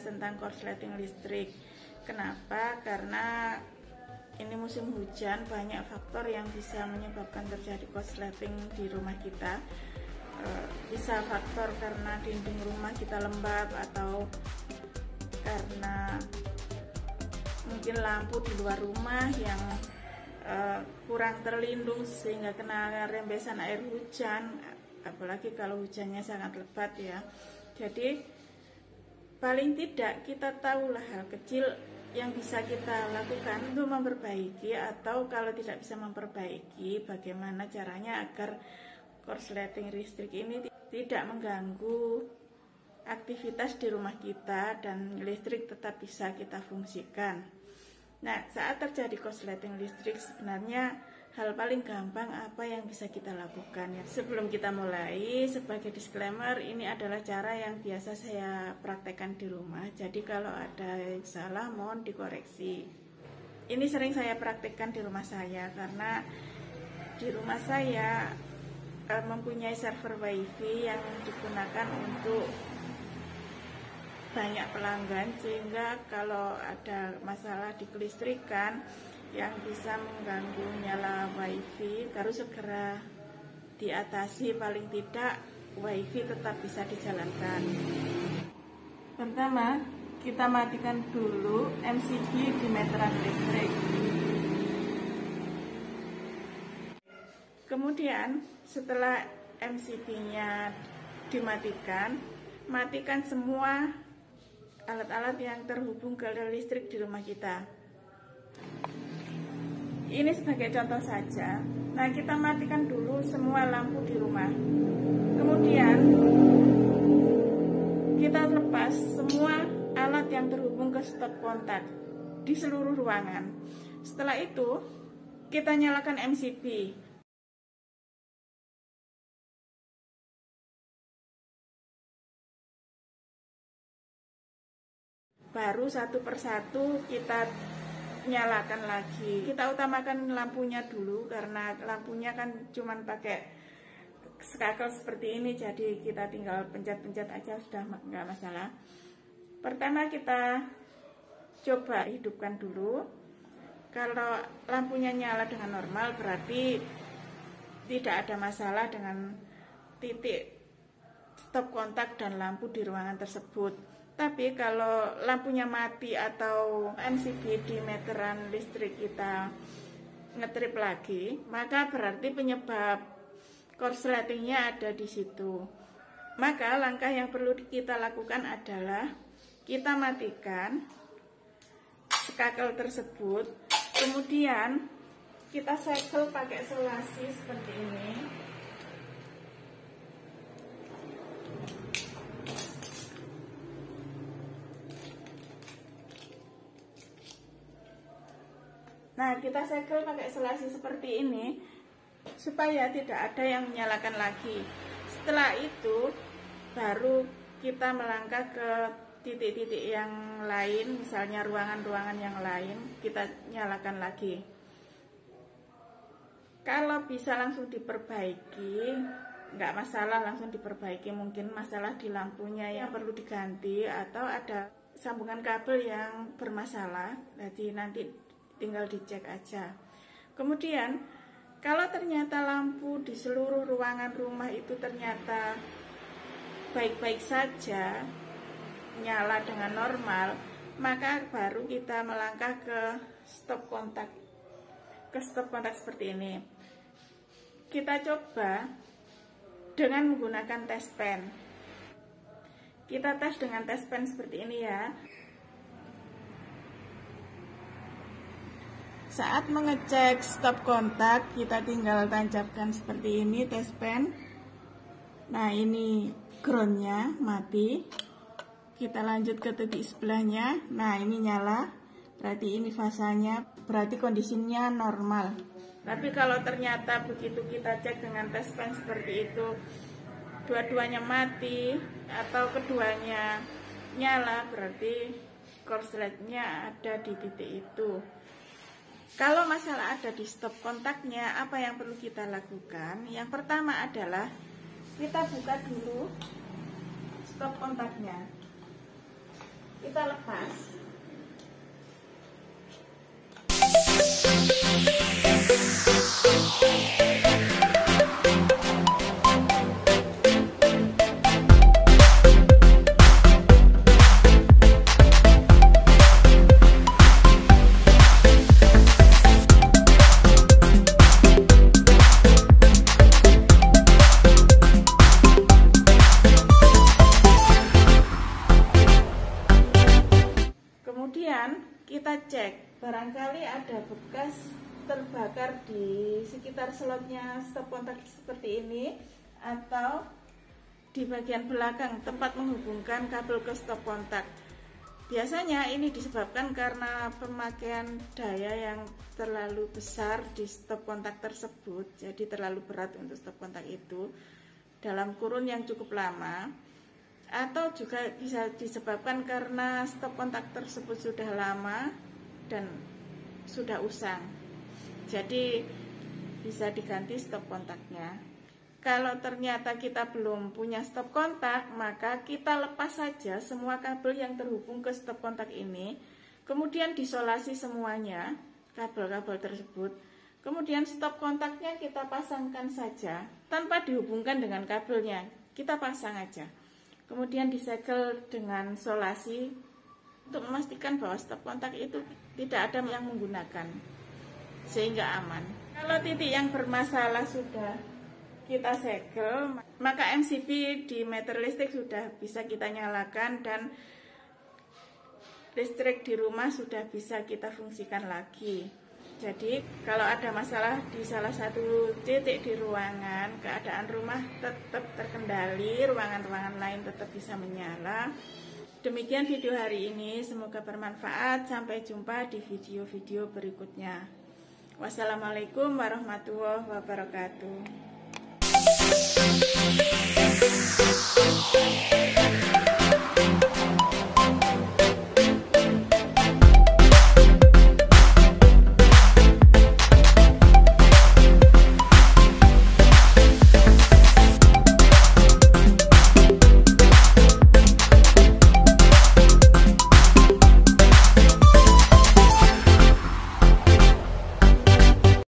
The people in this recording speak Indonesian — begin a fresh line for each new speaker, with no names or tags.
membahas tentang korsleting listrik. Kenapa? Karena ini musim hujan, banyak faktor yang bisa menyebabkan terjadi korsleting di rumah kita. Bisa faktor karena dinding rumah kita lembab, atau karena mungkin lampu di luar rumah yang kurang terlindung sehingga kena rembesan air hujan, apalagi kalau hujannya sangat lebat ya. Jadi paling tidak kita tahulah hal kecil yang bisa kita lakukan untuk memperbaiki, atau kalau tidak bisa memperbaiki, bagaimana caranya agar korsleting listrik ini tidak mengganggu aktivitas di rumah kita dan listrik tetap bisa kita fungsikan. Nah, saat terjadi korsleting listrik, sebenarnya hal paling gampang apa yang bisa kita lakukan ya. Sebelum kita mulai, sebagai disclaimer, ini adalah cara yang biasa saya praktekkan di rumah. Jadi kalau ada yang salah mohon dikoreksi. Ini sering saya praktekkan di rumah saya karena di rumah saya mempunyai server wifi yang digunakan untuk banyak pelanggan, sehingga kalau ada masalah di kelistrikan yang bisa mengganggu nyala wifi harus segera diatasi, paling tidak wifi tetap bisa dijalankan. Pertama, kita matikan dulu MCB di meteran listrik. Kemudian setelah MCB-nya dimatikan, matikan semua alat-alat yang terhubung ke listrik di rumah kita. Ini sebagai contoh saja. Nah, kita matikan dulu semua lampu di rumah. Kemudian kita lepas semua alat yang terhubung ke stop kontak di seluruh ruangan. Setelah itu, kita nyalakan MCB. Baru satu persatu kita nyalakan lagi. Kita utamakan lampunya dulu karena lampunya kan cuman pakai skakel seperti ini, jadi kita tinggal pencet-pencet aja sudah nggak masalah. Pertama kita coba hidupkan dulu. Kalau lampunya nyala dengan normal berarti tidak ada masalah dengan titik stop kontak dan lampu di ruangan tersebut. Tapi kalau lampunya mati atau MCB di meteran listrik kita ngetrip lagi, maka berarti penyebab korsletingnya ada di situ. Maka langkah yang perlu kita lakukan adalah kita matikan skakel tersebut, kemudian kita segel pakai selasi seperti ini. Nah, kita segel pakai selasi seperti ini supaya tidak ada yang menyalakan lagi. Setelah itu baru kita melangkah ke titik-titik yang lain, misalnya ruangan-ruangan yang lain, kita nyalakan lagi. Kalau bisa langsung diperbaiki, nggak masalah langsung diperbaiki. Mungkin masalah di lampunya yang perlu diganti, atau ada sambungan kabel yang bermasalah, jadi nanti tinggal dicek aja. Kemudian kalau ternyata lampu di seluruh ruangan rumah itu ternyata baik-baik saja, nyala dengan normal, maka baru kita melangkah ke stop kontak. Ke stop kontak seperti ini. Kita coba dengan menggunakan test pen. Kita tes dengan test pen seperti ini ya. Saat mengecek stop kontak, kita tinggal tancapkan seperti ini test pen. Nah, ini groundnya mati. Kita lanjut ke titik sebelahnya. Nah, ini nyala, berarti ini fasanya, berarti kondisinya normal. Tapi kalau ternyata begitu kita cek dengan test pen seperti itu, dua-duanya mati atau keduanya nyala, berarti korsletnya ada di titik itu. Kalau masalah ada di stop kontaknya, apa yang perlu kita lakukan? Yang pertama adalah kita buka dulu stop kontaknya. kita lepas. Kemudian kita cek, barangkali ada bekas terbakar di sekitar slotnya stop kontak seperti ini, atau di bagian belakang tempat menghubungkan kabel ke stop kontak. Biasanya ini disebabkan karena pemakaian daya yang terlalu besar di stop kontak tersebut, jadi terlalu berat untuk stop kontak itu dalam kurun yang cukup lama. Atau juga bisa disebabkan karena stop kontak tersebut sudah lama dan sudah usang, jadi bisa diganti stop kontaknya. Kalau ternyata kita belum punya stop kontak, maka kita lepas saja semua kabel yang terhubung ke stop kontak ini, kemudian disolasi semuanya kabel-kabel tersebut, kemudian stop kontaknya kita pasangkan saja tanpa dihubungkan dengan kabelnya, kita pasang aja. Kemudian disegel dengan solasi untuk memastikan bahwa stop kontak itu tidak ada yang menggunakan, sehingga aman. Kalau titik yang bermasalah sudah kita segel, maka MCB di meter listrik sudah bisa kita nyalakan dan listrik di rumah sudah bisa kita fungsikan lagi. Jadi kalau ada masalah di salah satu titik di ruangan, keadaan rumah tetap terkendali, ruangan-ruangan lain tetap bisa menyala. Demikian video hari ini, semoga bermanfaat. Sampai jumpa di video-video berikutnya. Wassalamualaikum warahmatullahi wabarakatuh.